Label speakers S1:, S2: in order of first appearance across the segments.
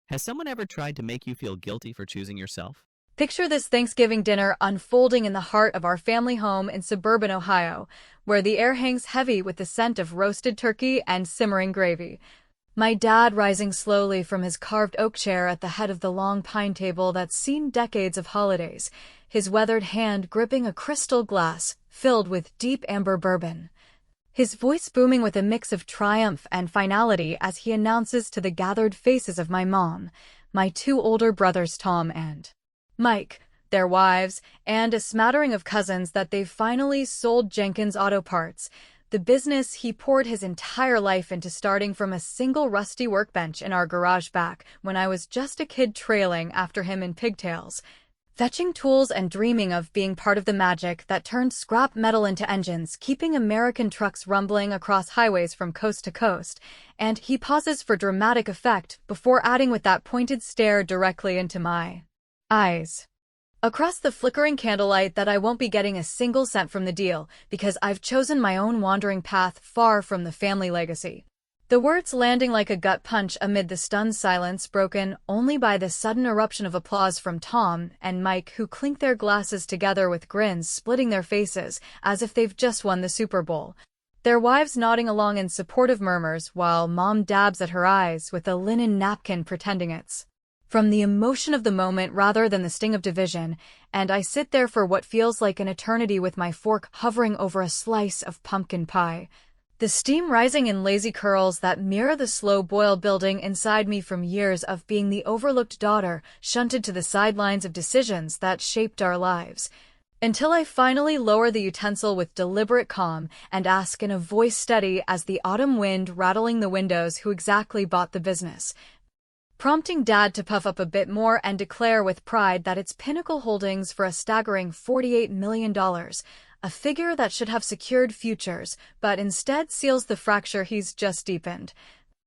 S1: Has someone ever tried to make you feel guilty for choosing yourself?
S2: Picture this Thanksgiving dinner unfolding in the heart of our family home in suburban Ohio, where the air hangs heavy with the scent of roasted turkey and simmering gravy. My dad rising slowly from his carved oak chair at the head of the long pine table that's seen decades of holidays, his weathered hand gripping a crystal glass filled with deep amber bourbon. His voice booming with a mix of triumph and finality as he announces to the gathered faces of my mom, my two older brothers Tom and Mike, their wives, and a smattering of cousins that they've finally sold Jenkins Auto Parts, the business he poured his entire life into, starting from a single rusty workbench in our garage back when I was just a kid trailing after him in pigtails, fetching tools and dreaming of being part of the magic that turned scrap metal into engines, keeping American trucks rumbling across highways from coast to coast. And he pauses for dramatic effect before adding with that pointed stare directly into my eyes. Across the flickering candlelight that I won't be getting a single cent from the deal because I've chosen my own wandering path far from the family legacy. The words landing like a gut punch amid the stunned silence, broken only by the sudden eruption of applause from Tom and Mike, who clink their glasses together with grins splitting their faces as if they've just won the Super Bowl. Their wives nodding along in supportive murmurs while Mom dabs at her eyes with a linen napkin pretending it's from the emotion of the moment rather than the sting of division, and I sit there for what feels like an eternity with my fork hovering over a slice of pumpkin pie, the steam rising in lazy curls that mirror the slow boil building inside me from years of being the overlooked daughter shunted to the sidelines of decisions that shaped our lives. Until I finally lower the utensil with deliberate calm and ask in a voice steady as the autumn wind rattling the windows who exactly bought the business, prompting Dad to puff up a bit more and declare with pride that it's Pinnacle Holdings for a staggering $48 million, a figure that should have secured futures, but instead seals the fracture he's just deepened.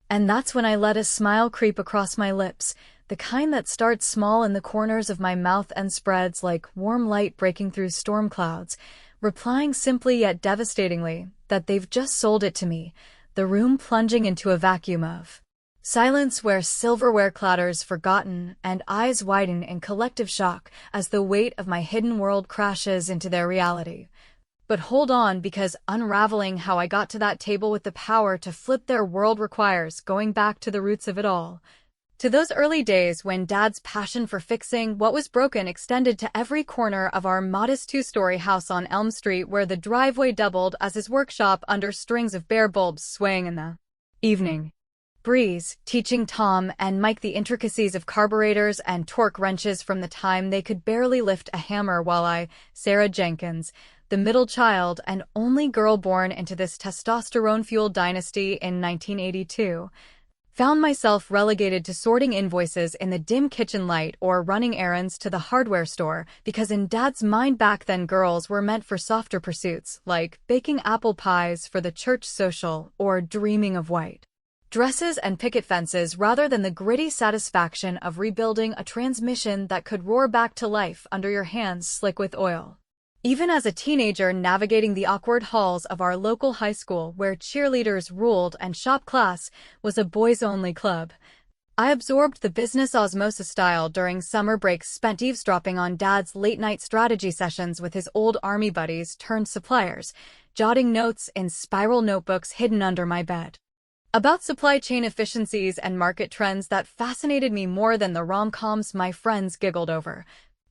S2: And that's when I let a smile creep across my lips, the kind that starts small in the corners of my mouth and spreads like warm light breaking through storm clouds, replying simply yet devastatingly that they've just sold it to me, the room plunging into a vacuum of silence where silverware clatters forgotten and eyes widen in collective shock as the weight of my hidden world crashes into their reality. But hold on, because unraveling how I got to that table with the power to flip their world requires going back to the roots of it all. To those early days when Dad's passion for fixing what was broken extended to every corner of our modest two-story house on Elm Street, where the driveway doubled as his workshop under strings of bare bulbs swaying in the evening breeze, teaching Tom and Mike the intricacies of carburetors and torque wrenches from the time they could barely lift a hammer, while I, Sarah Jenkins, the middle child and only girl born into this testosterone-fueled dynasty in 1982, found myself relegated to sorting invoices in the dim kitchen light or running errands to the hardware store, because in Dad's mind back then girls were meant for softer pursuits like baking apple pies for the church social or dreaming of white dresses and picket fences rather than the gritty satisfaction of rebuilding a transmission that could roar back to life under your hands slick with oil. Even as a teenager navigating the awkward halls of our local high school where cheerleaders ruled and shop class was a boys-only club, I absorbed the business osmosis style during summer breaks spent eavesdropping on Dad's late-night strategy sessions with his old army buddies turned suppliers, jotting notes in spiral notebooks hidden under my bed about supply chain efficiencies and market trends that fascinated me more than the rom-coms my friends giggled over.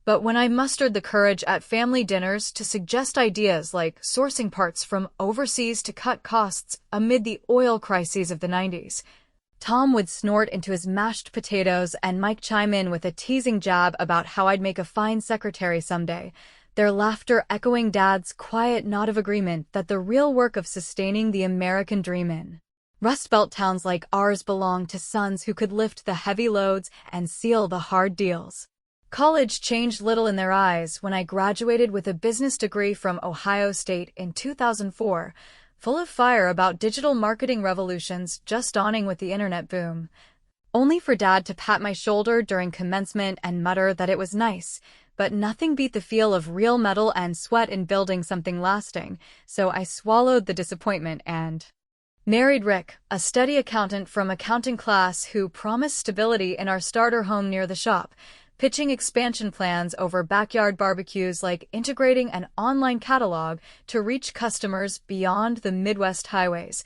S2: But when I mustered the courage at family dinners to suggest ideas like sourcing parts from overseas to cut costs amid the oil crises of the 90s, Tom would snort into his mashed potatoes and Mike chime in with a teasing jab about how I'd make a fine secretary someday, their laughter echoing Dad's quiet nod of agreement that the real work of sustaining the American dream in Rust Belt towns like ours belonged to sons who could lift the heavy loads and seal the hard deals. College changed little in their eyes when I graduated with a business degree from Ohio State in 2004, full of fire about digital marketing revolutions just dawning with the internet boom. Only for Dad to pat my shoulder during commencement and mutter that it was nice, but nothing beat the feel of real metal and sweat in building something lasting, so I swallowed the disappointment and Married Rick, a steady accountant from accounting class who promised stability in our starter home near the shop, pitching expansion plans over backyard barbecues like integrating an online catalog to reach customers beyond the Midwest highways.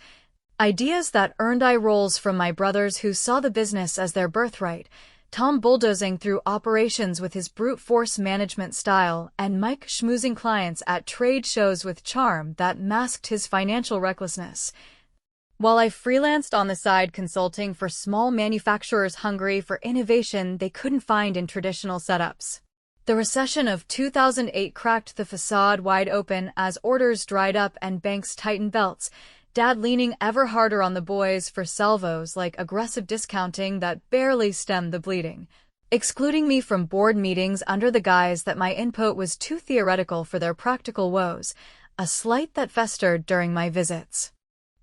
S2: Ideas that earned eye rolls from my brothers who saw the business as their birthright, Tom bulldozing through operations with his brute force management style, and Mike schmoozing clients at trade shows with charm that masked his financial recklessness. While I freelanced on the side consulting for small manufacturers hungry for innovation they couldn't find in traditional setups. The recession of 2008 cracked the facade wide open as orders dried up and banks tightened belts, Dad leaning ever harder on the boys for salvos like aggressive discounting that barely stemmed the bleeding, excluding me from board meetings under the guise that my input was too theoretical for their practical woes, a slight that festered during my visits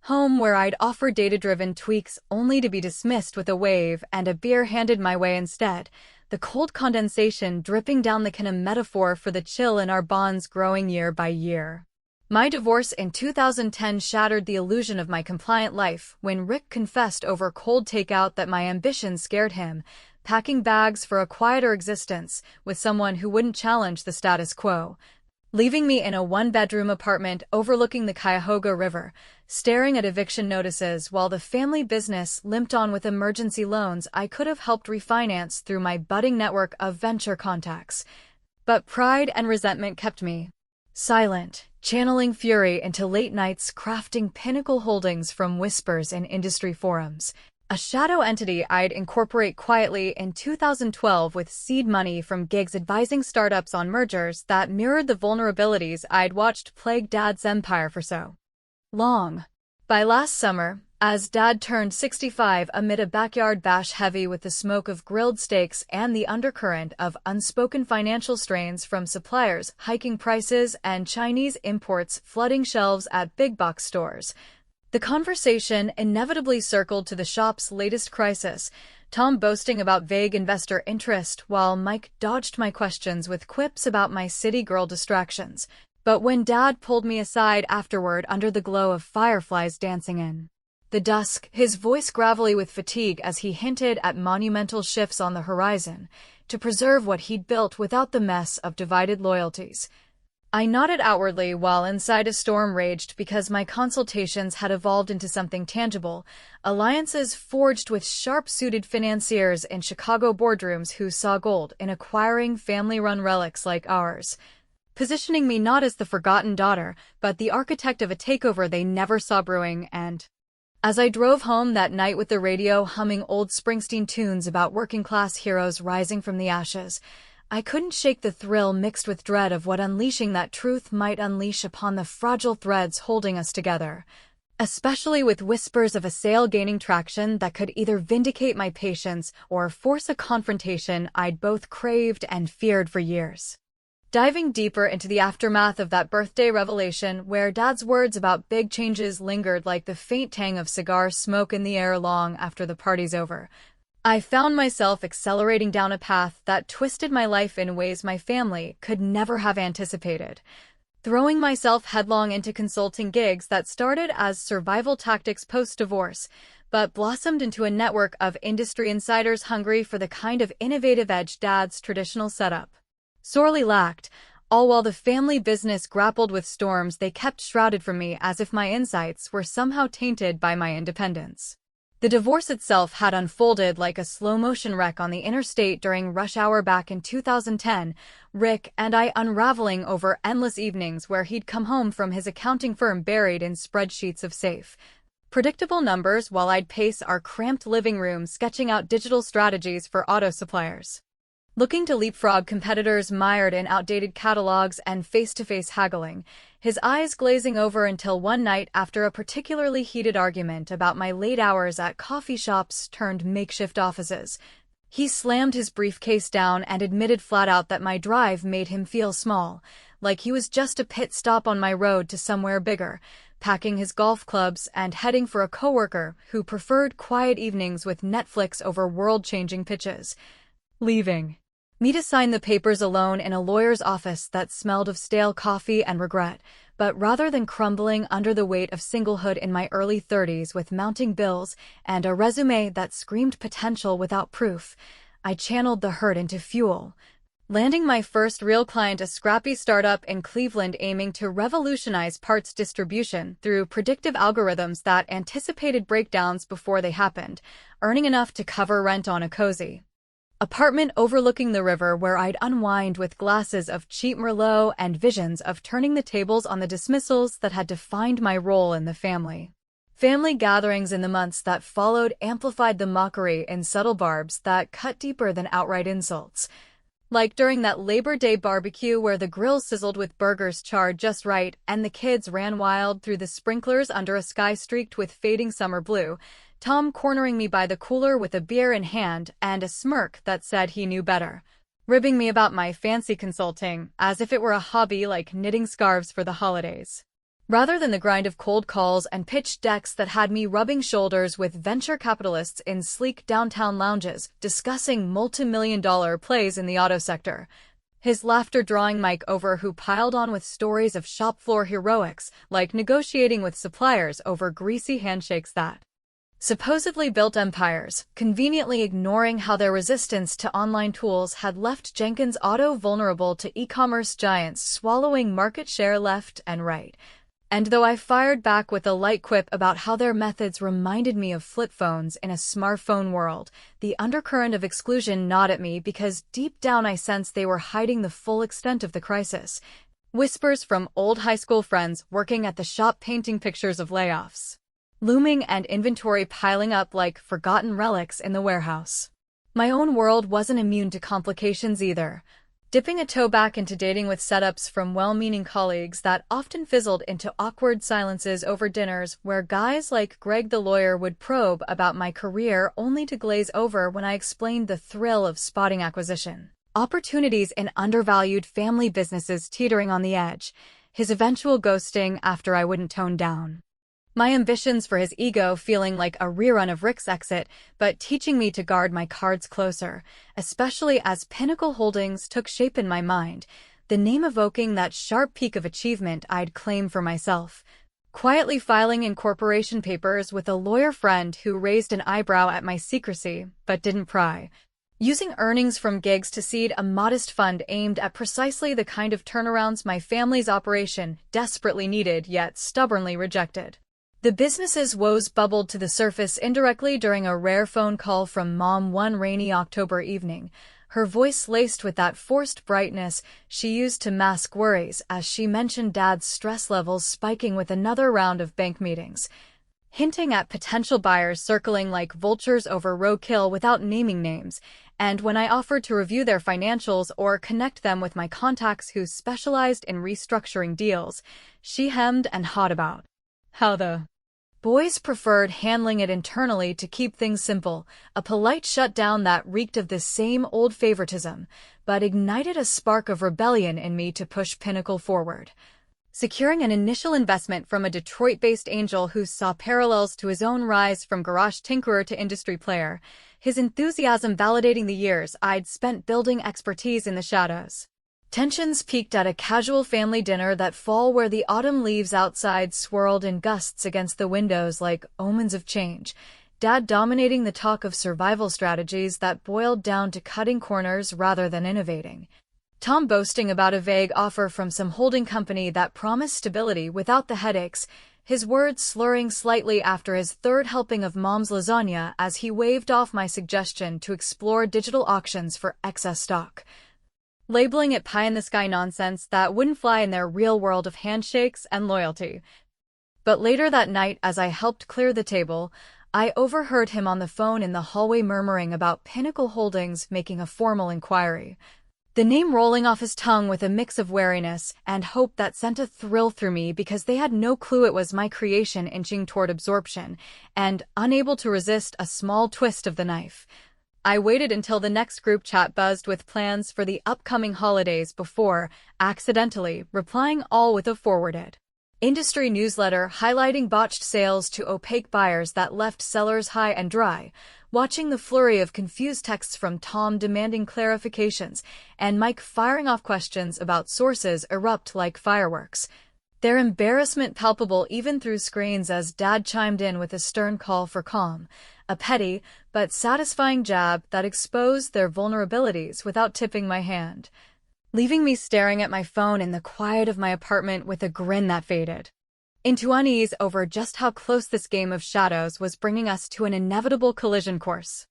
S2: home, where I'd offer data-driven tweaks only to be dismissed with a wave and a beer handed my way instead, the cold condensation dripping down the can, a metaphor for the chill in our bonds growing year by year. My divorce in 2010 shattered the illusion of my compliant life when Rick confessed over cold takeout that my ambition scared him, packing bags for a quieter existence with someone who wouldn't challenge the status quo, leaving me in a one-bedroom apartment overlooking the Cuyahoga River, staring at eviction notices while the family business limped on with emergency loans I could have helped refinance through my budding network of venture contacts. But pride and resentment kept me silent, channeling fury into late nights crafting Pinnacle holdings from whispers in industry forums, a shadow entity I'd incorporate quietly in 2012 with seed money from gigs advising startups on mergers that mirrored the vulnerabilities I'd watched plague Dad's empire for so long. By last summer, as Dad turned 65 amid a backyard bash heavy with the smoke of grilled steaks and the undercurrent of unspoken financial strains from suppliers hiking prices and Chinese imports flooding shelves at big box stores, the conversation inevitably circled to the shop's latest crisis, Tom boasting about vague investor interest while Mike dodged my questions with quips about my city girl distractions. But when Dad pulled me aside afterward under the glow of fireflies dancing in the dusk, his voice gravelly with fatigue as he hinted at monumental shifts on the horizon to preserve what he'd built without the mess of divided loyalties, I nodded outwardly while inside a storm raged because my consultations had evolved into something tangible, alliances forged with sharp-suited financiers in Chicago boardrooms who saw gold in acquiring family-run relics like ours, positioning me not as the forgotten daughter, but the architect of a takeover they never saw brewing. And as I drove home that night with the radio humming old Springsteen tunes about working-class heroes rising from the ashes, I couldn't shake the thrill mixed with dread of what unleashing that truth might unleash upon the fragile threads holding us together, especially with whispers of a sale gaining traction that could either vindicate my patience or force a confrontation I'd both craved and feared for years. Diving deeper into the aftermath of that birthday revelation where Dad's words about big changes lingered like the faint tang of cigar smoke in the air long after the party's over, I found myself accelerating down a path that twisted my life in ways my family could never have anticipated, throwing myself headlong into consulting gigs that started as survival tactics post-divorce, but blossomed into a network of industry insiders hungry for the kind of innovative edge Dad's traditional setup sorely lacked, all while the family business grappled with storms they kept shrouded from me as if my insights were somehow tainted by my independence. The divorce itself had unfolded like a slow-motion wreck on the interstate during rush hour back in 2010, Rick and I unraveling over endless evenings where he'd come home from his accounting firm buried in spreadsheets of safe, predictable numbers while I'd pace our cramped living room sketching out digital strategies for auto suppliers, looking to leapfrog competitors mired in outdated catalogs and face-to-face haggling, his eyes glazing over until one night after a particularly heated argument about my late hours at coffee shops turned makeshift offices, he slammed his briefcase down and admitted flat out that my drive made him feel small, like he was just a pit stop on my road to somewhere bigger, packing his golf clubs and heading for a coworker who preferred quiet evenings with Netflix over world-changing pitches, leaving me to sign the papers alone in a lawyer's office that smelled of stale coffee and regret, but rather than crumbling under the weight of singlehood in my early 30s with mounting bills and a resume that screamed potential without proof, I channeled the hurt into fuel. Landing my first real client, a scrappy startup in Cleveland aiming to revolutionize parts distribution through predictive algorithms that anticipated breakdowns before they happened, earning enough to cover rent on a cozy apartment overlooking the river where I'd unwind with glasses of cheap Merlot and visions of turning the tables on the dismissals that had defined my role in the family. Family gatherings in the months that followed amplified the mockery in subtle barbs that cut deeper than outright insults. Like during that Labor Day barbecue where the grill sizzled with burgers charred just right and the kids ran wild through the sprinklers under a sky streaked with fading summer blue, Tom cornering me by the cooler with a beer in hand and a smirk that said he knew better, ribbing me about my fancy consulting as if it were a hobby like knitting scarves for the holidays. Rather than the grind of cold calls and pitched decks that had me rubbing shoulders with venture capitalists in sleek downtown lounges discussing multi-million-dollar plays in the auto sector, his laughter drawing Mike over who piled on with stories of shop floor heroics like negotiating with suppliers over greasy handshakes that supposedly built empires, conveniently ignoring how their resistance to online tools had left Jenkins Auto vulnerable to e-commerce giants swallowing market share left and right. And though I fired back with a light quip about how their methods reminded me of flip phones in a smartphone world, the undercurrent of exclusion gnawed at me because deep down I sensed they were hiding the full extent of the crisis. Whispers from old high school friends working at the shop painting pictures of layoffs looming and inventory piling up like forgotten relics in the warehouse. My own world wasn't immune to complications either. Dipping a toe back into dating with setups from well-meaning colleagues that often fizzled into awkward silences over dinners where guys like Greg the lawyer would probe about my career only to glaze over when I explained the thrill of spotting acquisition opportunities in undervalued family businesses teetering on the edge, his eventual ghosting after I wouldn't tone down my ambitions for his ego feeling like a rerun of Rick's exit, but teaching me to guard my cards closer, especially as Pinnacle Holdings took shape in my mind, the name evoking that sharp peak of achievement I'd claim for myself. Quietly filing incorporation papers with a lawyer friend who raised an eyebrow at my secrecy, but didn't pry. Using earnings from gigs to seed a modest fund aimed at precisely the kind of turnarounds my family's operation desperately needed yet stubbornly rejected. The business's woes bubbled to the surface indirectly during a rare phone call from Mom one rainy October evening, her voice laced with that forced brightness she used to mask worries as she mentioned Dad's stress levels spiking with another round of bank meetings, hinting at potential buyers circling like vultures over roadkill without naming names, and when I offered to review their financials or connect them with my contacts who specialized in restructuring deals, she hemmed and hawed about how the boys preferred handling it internally to keep things simple, a polite shutdown that reeked of the same old favoritism, but ignited a spark of rebellion in me to push Pinnacle forward. Securing an initial investment from a Detroit-based angel who saw parallels to his own rise from garage tinkerer to industry player, his enthusiasm validating the years I'd spent building expertise in the shadows. Tensions peaked at a casual family dinner that fall where the autumn leaves outside swirled in gusts against the windows like omens of change, Dad dominating the talk of survival strategies that boiled down to cutting corners rather than innovating. Tom boasting about a vague offer from some holding company that promised stability without the headaches, his words slurring slightly after his third helping of Mom's lasagna as he waved off my suggestion to explore digital auctions for excess stock. Labeling it pie-in-the-sky nonsense that wouldn't fly in their real world of handshakes and loyalty. But later that night, as I helped clear the table, I overheard him on the phone in the hallway murmuring about Pinnacle Holdings making a formal inquiry. The name rolling off his tongue with a mix of wariness and hope that sent a thrill through me because they had no clue it was my creation inching toward absorption, and unable to resist a small twist of the knife. I waited until the next group chat buzzed with plans for the upcoming holidays before, accidentally, replying all with a forwarded industry newsletter highlighting botched sales to opaque buyers that left sellers high and dry, watching the flurry of confused texts from Tom demanding clarifications and Mike firing off questions about sources erupt like fireworks. their embarrassment palpable even through screens as Dad chimed in with a stern call for calm, a petty but satisfying jab that exposed their vulnerabilities without tipping my hand, leaving me staring at my phone in the quiet of my apartment with a grin that faded into unease over just how close this game of shadows was bringing us to an inevitable collision course.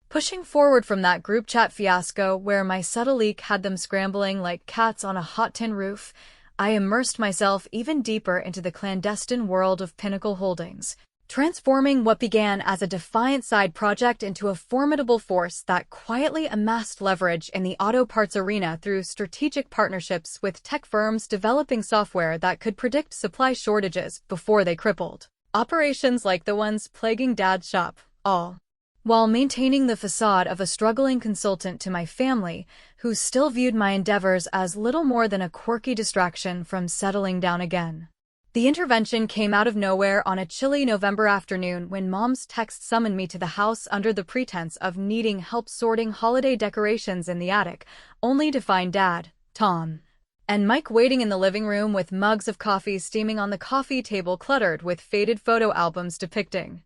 S2: Pushing forward from that group chat fiasco where my subtle leak had them scrambling like cats on a hot tin roof, I immersed myself even deeper into the clandestine world of Pinnacle Holdings, transforming what began as a defiant side project into a formidable force that quietly amassed leverage in the auto parts arena through strategic partnerships with tech firms developing software that could predict supply shortages before they crippled operations like the ones plaguing Dad's shop, all while maintaining the facade of a struggling consultant to my family, who still viewed my endeavors as little more than a quirky distraction from settling down again. The intervention came out of nowhere on a chilly November afternoon when Mom's text summoned me to the house under the pretense of needing help sorting holiday decorations in the attic, only to find Dad, Tom, and Mike waiting in the living room with mugs of coffee steaming on the coffee table cluttered with faded photo albums depicting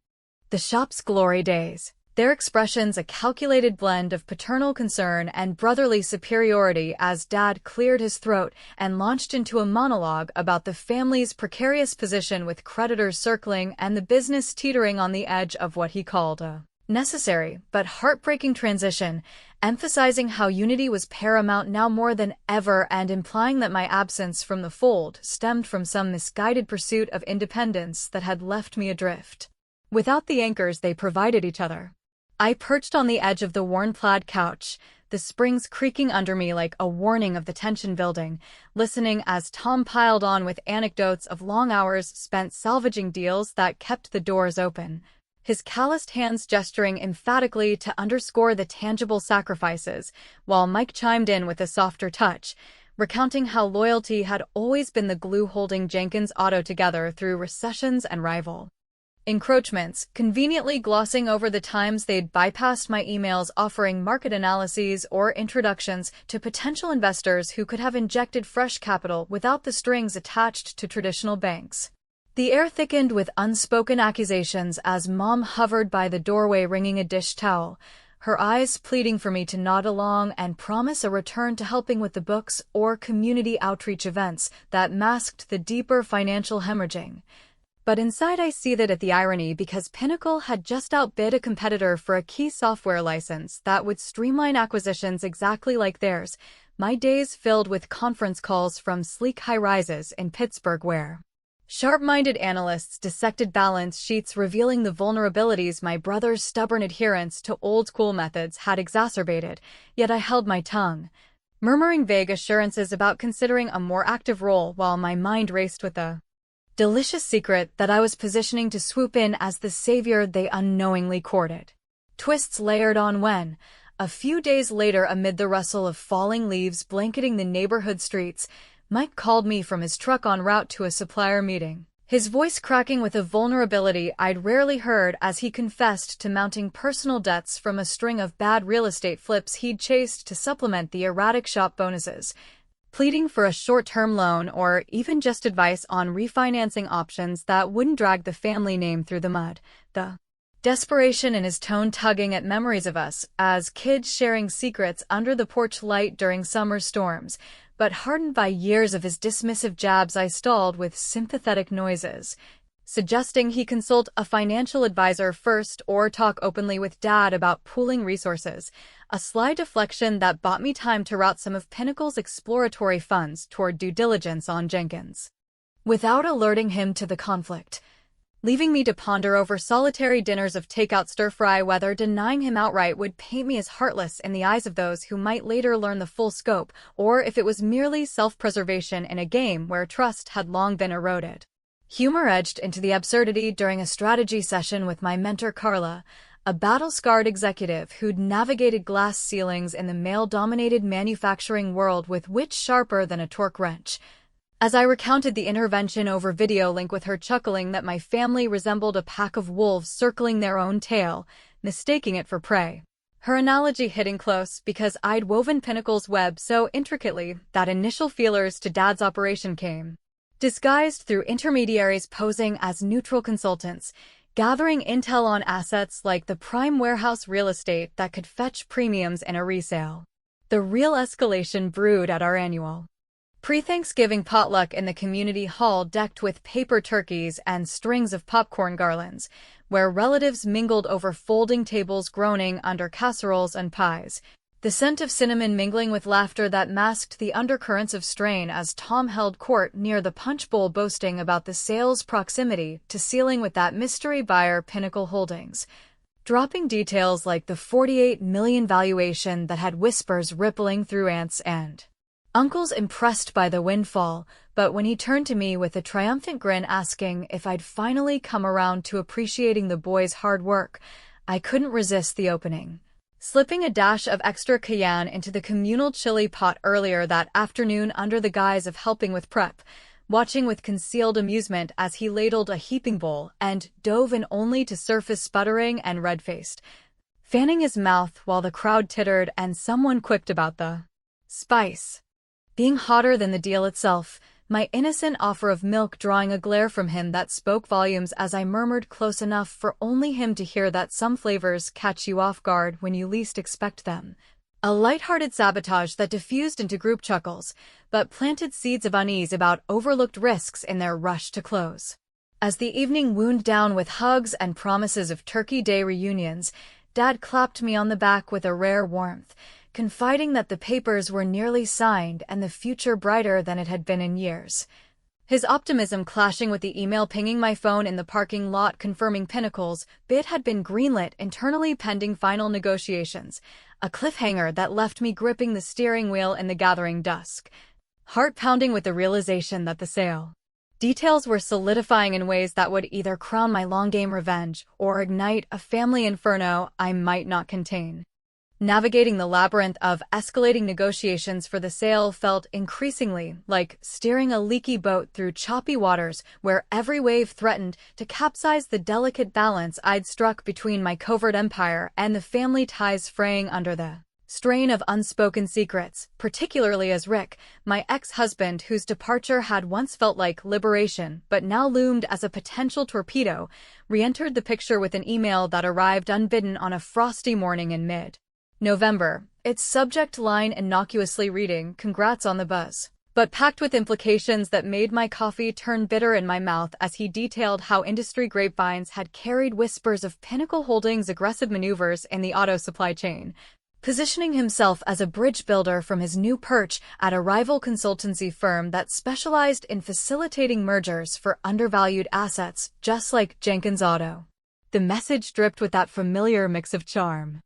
S2: the shop's glory days. Their expressions a calculated blend of paternal concern and brotherly superiority as Dad cleared his throat and launched into a monologue about the family's precarious position with creditors circling and the business teetering on the edge of what he called a necessary but heartbreaking transition, emphasizing how unity was paramount now more than ever and implying that my absence from the fold stemmed from some misguided pursuit of independence that had left me adrift without the anchors they provided each other. I perched on the edge of the worn plaid couch, the springs creaking under me like a warning of the tension building, listening as Tom piled on with anecdotes of long hours spent salvaging deals that kept the doors open, his calloused hands gesturing emphatically to underscore the tangible sacrifices, while Mike chimed in with a softer touch, recounting how loyalty had always been the glue holding Jenkins Auto together through recessions and rival encroachments, conveniently glossing over the times they'd bypassed my emails offering market analyses or introductions to potential investors who could have injected fresh capital without the strings attached to traditional banks. The air thickened with unspoken accusations as Mom hovered by the doorway wringing a dish towel, her eyes pleading for me to nod along and promise a return to helping with the books or community outreach events that masked the deeper financial hemorrhaging. But inside I seethed at the irony because Pinnacle had just outbid a competitor for a key software license that would streamline acquisitions exactly like theirs, my days filled with conference calls from sleek high-rises in Pittsburgh where sharp-minded analysts dissected balance sheets revealing the vulnerabilities my brother's stubborn adherence to old-school methods had exacerbated, yet I held my tongue, murmuring vague assurances about considering a more active role while my mind raced with the delicious secret that I was positioning to swoop in as the savior they unknowingly courted. Twists layered on when, a few days later amid the rustle of falling leaves blanketing the neighborhood streets, Mike called me from his truck en route to a supplier meeting, his voice cracking with a vulnerability I'd rarely heard as he confessed to mounting personal debts from a string of bad real estate flips he'd chased to supplement the erratic shop bonuses, pleading for a short-term loan or even just advice on refinancing options that wouldn't drag the family name through the mud, the desperation in his tone tugging at memories of us as kids sharing secrets under the porch light during summer storms, but hardened by years of his dismissive jabs I stalled with sympathetic noises, suggesting he consult a financial advisor first or talk openly with Dad about pooling resources, a sly deflection that bought me time to route some of Pinnacle's exploratory funds toward due diligence on Jenkins, without alerting him to the conflict, leaving me to ponder over solitary dinners of takeout stir-fry whether denying him outright would paint me as heartless in the eyes of those who might later learn the full scope, or if it was merely self-preservation in a game where trust had long been eroded. Humor edged into the absurdity during a strategy session with my mentor Carla, a battle-scarred executive who'd navigated glass ceilings in the male-dominated manufacturing world with wit sharper than a torque wrench. As I recounted the intervention over video link with her chuckling that my family resembled a pack of wolves circling their own tail, mistaking it for prey. Her analogy hitting close because I'd woven Pinnacle's web so intricately that initial feelers to Dad's operation came disguised through intermediaries posing as neutral consultants, gathering intel on assets like the prime warehouse real estate that could fetch premiums in a resale. The real escalation brewed at our annual pre-Thanksgiving potluck in the community hall decked with paper turkeys and strings of popcorn garlands, where relatives mingled over folding tables groaning under casseroles and pies, the scent of cinnamon mingling with laughter that masked the undercurrents of strain as Tom held court near the punch bowl boasting about the sale's proximity to sealing with that mystery buyer Pinnacle Holdings, dropping details like the $48 million valuation that had whispers rippling through aunts and uncles impressed by the windfall, but when he turned to me with a triumphant grin asking if I'd finally come around to appreciating the boys' hard work, I couldn't resist the opening. Slipping a dash of extra cayenne into the communal chili pot earlier that afternoon under the guise of helping with prep, watching with concealed amusement as he ladled a heaping bowl and dove in only to surface sputtering and red-faced, fanning his mouth while the crowd tittered and someone quipped about the spice being hotter than the deal itself, my innocent offer of milk drawing a glare from him that spoke volumes as I murmured close enough for only him to hear that some flavors catch you off guard when you least expect them. A light-hearted sabotage that diffused into group chuckles, but planted seeds of unease about overlooked risks in their rush to close. As the evening wound down with hugs and promises of Turkey Day reunions, Dad clapped me on the back with a rare warmth, confiding that the papers were nearly signed and the future brighter than it had been in years. His optimism clashing with the email pinging my phone in the parking lot confirming Pinnacle's bid had been greenlit internally pending final negotiations, a cliffhanger that left me gripping the steering wheel in the gathering dusk, heart pounding with the realization that the sale details were solidifying in ways that would either crown my long-game revenge or ignite a family inferno I might not contain. Navigating the labyrinth of escalating negotiations for the sale felt increasingly like steering a leaky boat through choppy waters where every wave threatened to capsize the delicate balance I'd struck between my covert empire and the family ties fraying under the strain of unspoken secrets, particularly as Rick, my ex-husband whose departure had once felt like liberation but now loomed as a potential torpedo, re-entered the picture with an email that arrived unbidden on a frosty morning in mid-November, its subject line innocuously reading, "Congrats on the buzz," but packed with implications that made my coffee turn bitter in my mouth as he detailed how industry grapevines had carried whispers of Pinnacle Holdings' aggressive maneuvers in the auto supply chain, positioning himself as a bridge builder from his new perch at a rival consultancy firm that specialized in facilitating mergers for undervalued assets, just like Jenkins Auto. The message dripped with that familiar mix of charm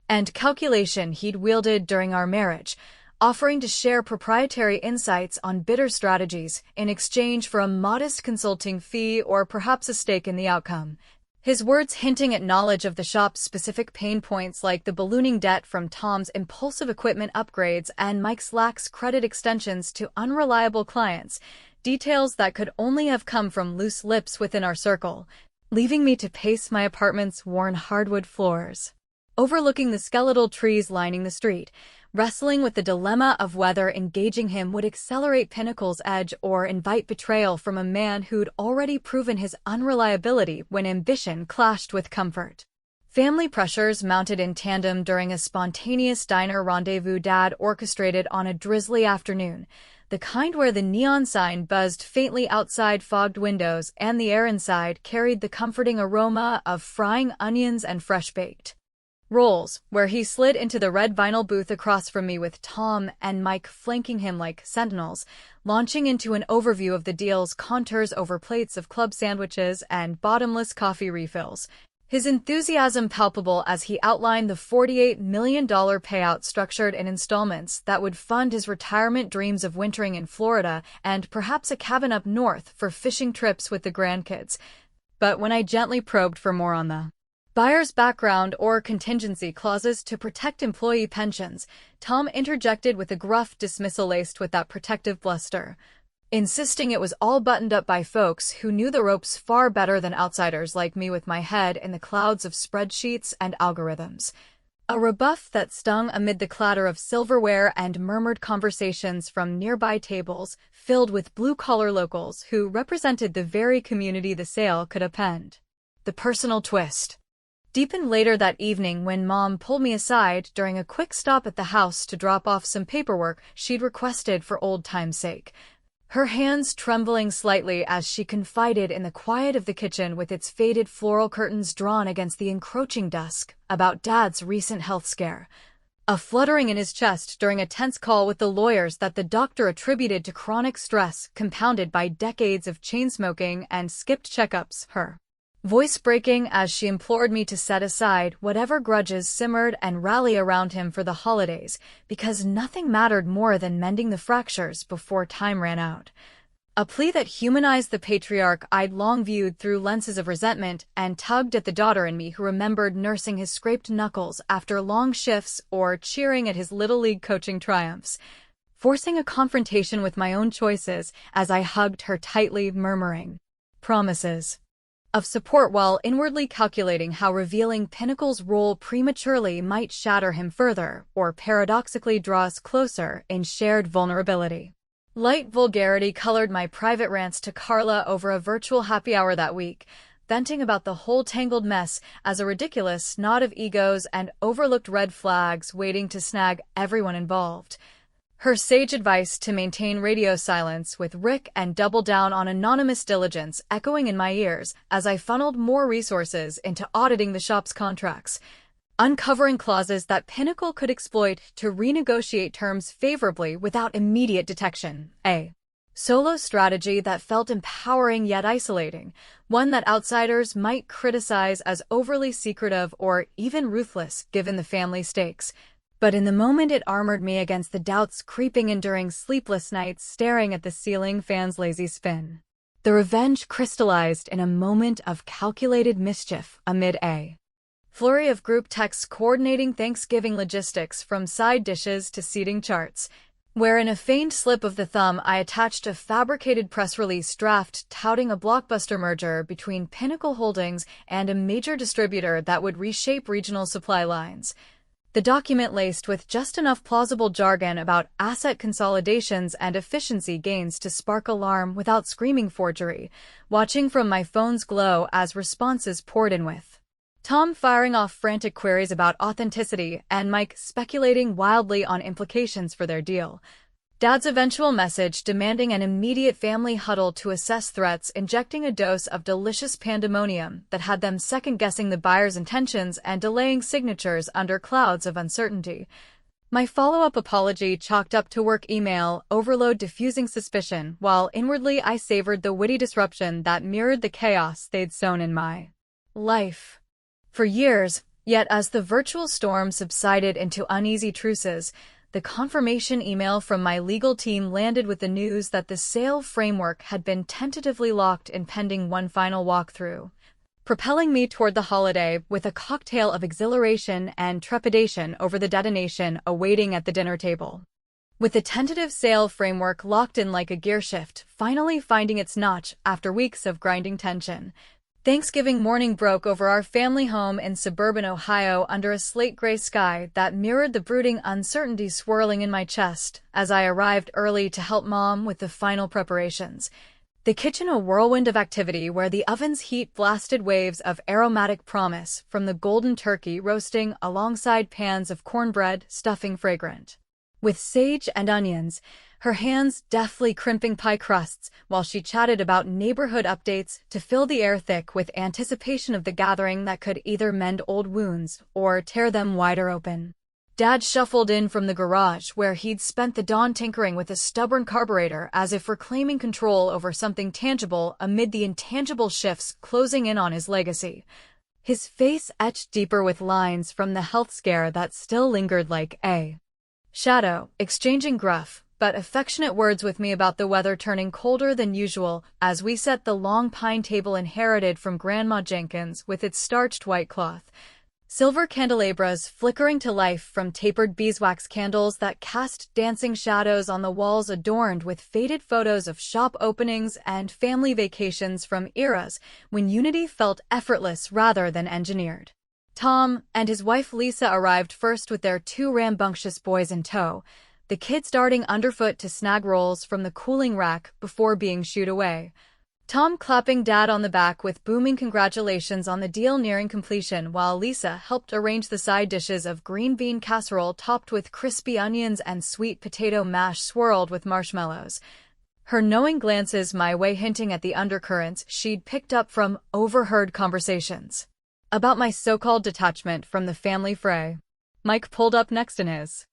S2: and calculation he'd wielded during our marriage, offering to share proprietary insights on bidder strategies in exchange for a modest consulting fee or perhaps a stake in the outcome. His words hinting at knowledge of the shop's specific pain points like the ballooning debt from Tom's impulsive equipment upgrades and Mike's lax credit extensions to unreliable clients, details that could only have come from loose lips within our circle, leaving me to pace my apartment's worn hardwood floors, overlooking the skeletal trees lining the street, wrestling with the dilemma of whether engaging him would accelerate Pinnacle's edge or invite betrayal from a man who'd already proven his unreliability when ambition clashed with comfort. Family pressures mounted in tandem during a spontaneous diner rendezvous Dad orchestrated on a drizzly afternoon, the kind where the neon sign buzzed faintly outside fogged windows and the air inside carried the comforting aroma of frying onions and fresh-baked rolls, where he slid into the red vinyl booth across from me with Tom and Mike flanking him like sentinels, launching into an overview of the deal's contours over plates of club sandwiches and bottomless coffee refills, his enthusiasm palpable as he outlined the $48 million payout structured in installments that would fund his retirement dreams of wintering in Florida and perhaps a cabin up north for fishing trips with the grandkids. But when I gently probed for more on the buyer's background or contingency clauses to protect employee pensions, Tom interjected with a gruff dismissal laced with that protective bluster, insisting it was all buttoned up by folks who knew the ropes far better than outsiders like me with my head in the clouds of spreadsheets and algorithms. A rebuff that stung amid the clatter of silverware and murmured conversations from nearby tables filled with blue-collar locals who represented the very community the sale could append. The personal twist deepened later that evening when Mom pulled me aside during a quick stop at the house to drop off some paperwork she'd requested for old time's sake. Her hands trembling slightly as she confided in the quiet of the kitchen with its faded floral curtains drawn against the encroaching dusk about Dad's recent health scare. A fluttering in his chest during a tense call with the lawyers that the doctor attributed to chronic stress compounded by decades of chain-smoking and skipped checkups, her voice breaking as she implored me to set aside whatever grudges simmered and rally around him for the holidays, because nothing mattered more than mending the fractures before time ran out. A plea that humanized the patriarch I'd long viewed through lenses of resentment and tugged at the daughter in me who remembered nursing his scraped knuckles after long shifts or cheering at his Little League coaching triumphs, forcing a confrontation with my own choices as I hugged her tightly, murmuring promises of support while inwardly calculating how revealing Pinnacle's role prematurely might shatter him further or paradoxically draw us closer in shared vulnerability. Light vulgarity colored my private rants to Carla over a virtual happy hour that week, venting about the whole tangled mess as a ridiculous knot of egos and overlooked red flags waiting to snag everyone involved. Her sage advice to maintain radio silence with Rick and double down on anonymous diligence echoing in my ears as I funneled more resources into auditing the shop's contracts, uncovering clauses that Pinnacle could exploit to renegotiate terms favorably without immediate detection. A solo strategy that felt empowering yet isolating, one that outsiders might criticize as overly secretive or even ruthless given the family stakes. But in the moment it armored me against the doubts creeping in during sleepless nights staring at the ceiling fan's lazy spin. The revenge crystallized in a moment of calculated mischief amid a flurry of group texts coordinating Thanksgiving logistics from side dishes to seating charts, where in a feigned slip of the thumb I attached a fabricated press release draft touting a blockbuster merger between Pinnacle Holdings and a major distributor that would reshape regional supply lines. The document laced with just enough plausible jargon about asset consolidations and efficiency gains to spark alarm without screaming forgery, watching from my phone's glow as responses poured in with Tom firing off frantic queries about authenticity and Mike speculating wildly on implications for their deal. Dad's eventual message demanding an immediate family huddle to assess threats, injecting a dose of delicious pandemonium that had them second-guessing the buyer's intentions and delaying signatures under clouds of uncertainty. My follow-up apology chalked up to work email overload diffusing suspicion, while inwardly I savored the witty disruption that mirrored the chaos they'd sown in my life for years. Yet as the virtual storm subsided into uneasy truces, the confirmation email from my legal team landed with the news that the sale framework had been tentatively locked in pending one final walkthrough, propelling me toward the holiday with a cocktail of exhilaration and trepidation over the detonation awaiting at the dinner table. With the tentative sale framework locked in like a gearshift, finally finding its notch after weeks of grinding tension, Thanksgiving morning broke over our family home in suburban Ohio under a slate-gray sky that mirrored the brooding uncertainty swirling in my chest as I arrived early to help Mom with the final preparations. The kitchen a whirlwind of activity where the oven's heat blasted waves of aromatic promise from the golden turkey roasting alongside pans of cornbread stuffing fragrant with sage and onions, her hands deftly crimping pie crusts while she chatted about neighborhood updates to fill the air thick with anticipation of the gathering that could either mend old wounds or tear them wider open. Dad shuffled in from the garage where he'd spent the dawn tinkering with a stubborn carburetor as if reclaiming control over something tangible amid the intangible shifts closing in on his legacy. His face etched deeper with lines from the health scare that still lingered like a shadow, exchanging gruff but affectionate words with me about the weather turning colder than usual as we set the long pine table inherited from Grandma Jenkins with its starched white cloth. Silver candelabras flickering to life from tapered beeswax candles that cast dancing shadows on the walls adorned with faded photos of shop openings and family vacations from eras when unity felt effortless rather than engineered. Tom and his wife Lisa arrived first with their two rambunctious boys in tow, the kids darting underfoot to snag rolls from the cooling rack before being shooed away. Tom clapping Dad on the back with booming congratulations on the deal nearing completion, while Lisa helped arrange the side dishes of green bean casserole topped with crispy onions and sweet potato mash swirled with marshmallows. Her knowing glances my way hinting at the undercurrents she'd picked up from overheard conversations about my so-called detachment from the family fray. Mike pulled up next in his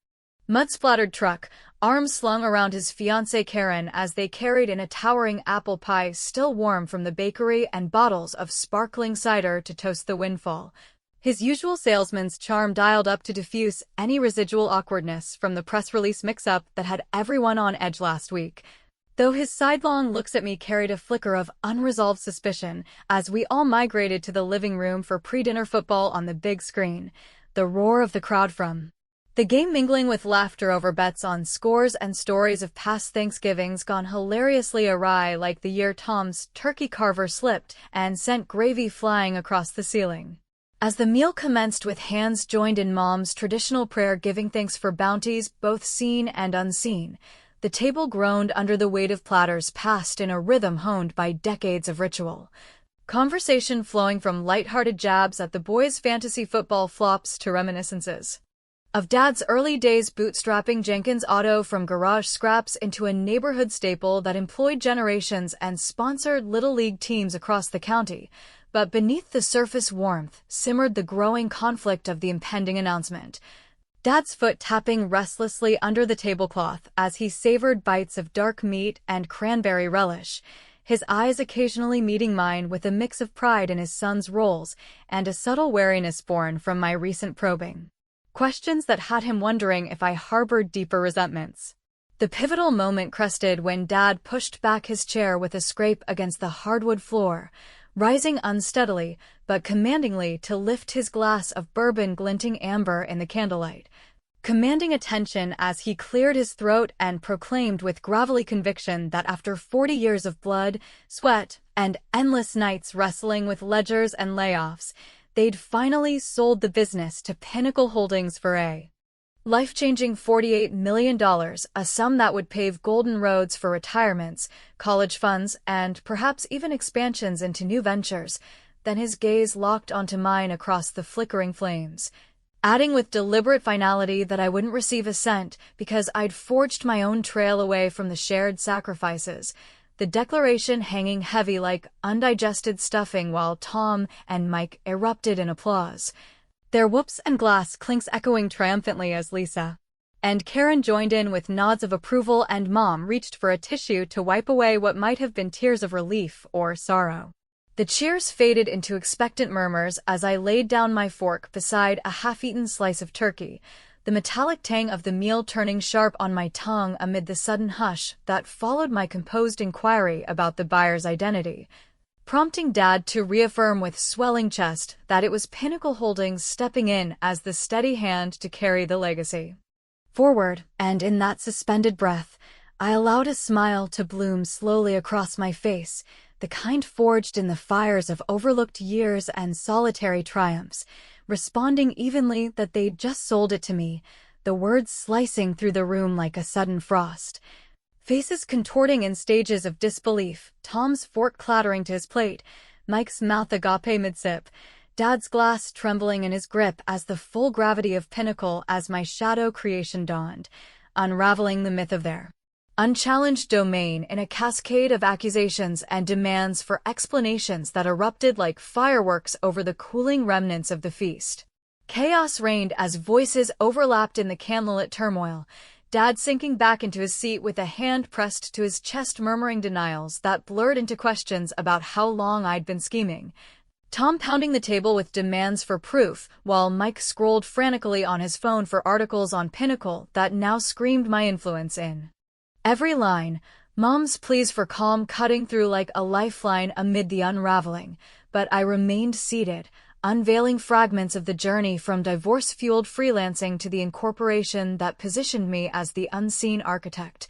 S2: mud-splattered truck, arms slung around his fiancée Karen as they carried in a towering apple pie still warm from the bakery and bottles of sparkling cider to toast the windfall. His usual salesman's charm dialed up to diffuse any residual awkwardness from the press release mix-up that had everyone on edge last week. Though his sidelong looks at me carried a flicker of unresolved suspicion as we all migrated to the living room for pre-dinner football on the big screen, the roar of the crowd from the game mingling with laughter over bets on scores and stories of past Thanksgivings gone hilariously awry, like the year Tom's turkey carver slipped and sent gravy flying across the ceiling. As the meal commenced with hands joined in Mom's traditional prayer giving thanks for bounties both seen and unseen, the table groaned under the weight of platters passed in a rhythm honed by decades of ritual. Conversation flowing from light-hearted jabs at the boys' fantasy football flops to reminiscences of Dad's early days bootstrapping Jenkins Auto from garage scraps into a neighborhood staple that employed generations and sponsored Little League teams across the county. But beneath the surface warmth simmered the growing conflict of the impending announcement. Dad's foot tapping restlessly under the tablecloth as he savored bites of dark meat and cranberry relish, his eyes occasionally meeting mine with a mix of pride in his son's rolls and a subtle wariness born from my recent probing questions that had him wondering if I harbored deeper resentments. The pivotal moment crested when Dad pushed back his chair with a scrape against the hardwood floor, rising unsteadily but commandingly to lift his glass of bourbon glinting amber in the candlelight, commanding attention as he cleared his throat and proclaimed with gravelly conviction that after 40 years of blood, sweat, and endless nights wrestling with ledgers and layoffs, they'd finally sold the business to Pinnacle Holdings for a life-changing $48 million, a sum that would pave golden roads for retirements, college funds, and perhaps even expansions into new ventures. Then his gaze locked onto mine across the flickering flames, adding with deliberate finality that I wouldn't receive a cent because I'd forged my own trail away from the shared sacrifices, the declaration hanging heavy like undigested stuffing while Tom and Mike erupted in applause, their whoops and glass clinks echoing triumphantly as Lisa and Karen joined in with nods of approval and Mom reached for a tissue to wipe away what might have been tears of relief or sorrow. The cheers faded into expectant murmurs as I laid down my fork beside a half-eaten slice of turkey, the metallic tang of the meal turning sharp on my tongue amid the sudden hush that followed my composed inquiry about the buyer's identity, prompting Dad to reaffirm with swelling chest that it was Pinnacle Holdings stepping in as the steady hand to carry the legacy forward, and in that suspended breath, I allowed a smile to bloom slowly across my face, the kind forged in the fires of overlooked years and solitary triumphs, responding evenly that they'd just sold it to me, the words slicing through the room like a sudden frost. Faces contorting in stages of disbelief, Tom's fork clattering to his plate, Mike's mouth agape mid-sip, Dad's glass trembling in his grip as the full gravity of Pinnacle as my shadow creation dawned, unraveling the myth of their unchallenged domain in a cascade of accusations and demands for explanations that erupted like fireworks over the cooling remnants of the feast. Chaos reigned as voices overlapped in the candlelit turmoil, Dad sinking back into his seat with a hand pressed to his chest murmuring denials that blurred into questions about how long I'd been scheming, Tom pounding the table with demands for proof, while Mike scrolled frantically on his phone for articles on Pinnacle that now screamed my influence in every line, Mom's pleas for calm cutting through like a lifeline amid the unraveling, but I remained seated, unveiling fragments of the journey from divorce-fueled freelancing to the incorporation that positioned me as the unseen architect.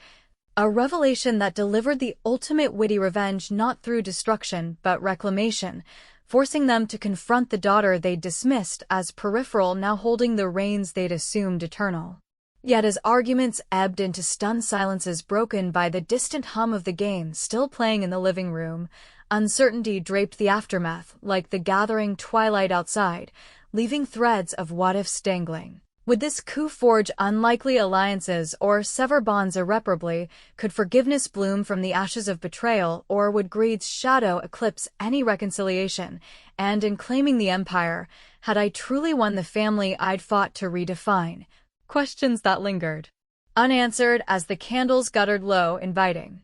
S2: A revelation that delivered the ultimate witty revenge not through destruction but reclamation, forcing them to confront the daughter they'd dismissed as peripheral now holding the reins they'd assumed eternal. Yet as arguments ebbed into stunned silences broken by the distant hum of the game still playing in the living room, uncertainty draped the aftermath like the gathering twilight outside, leaving threads of what-ifs dangling. Would this coup forge unlikely alliances or sever bonds irreparably? Could forgiveness bloom from the ashes of betrayal, or would greed's shadow eclipse any reconciliation? And in claiming the empire, had I truly won the family I'd fought to redefine? Questions that lingered, unanswered as the candles guttered low, inviting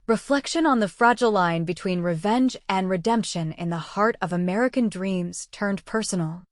S2: reflection on the fragile line between revenge and redemption in the heart of American dreams turned personal.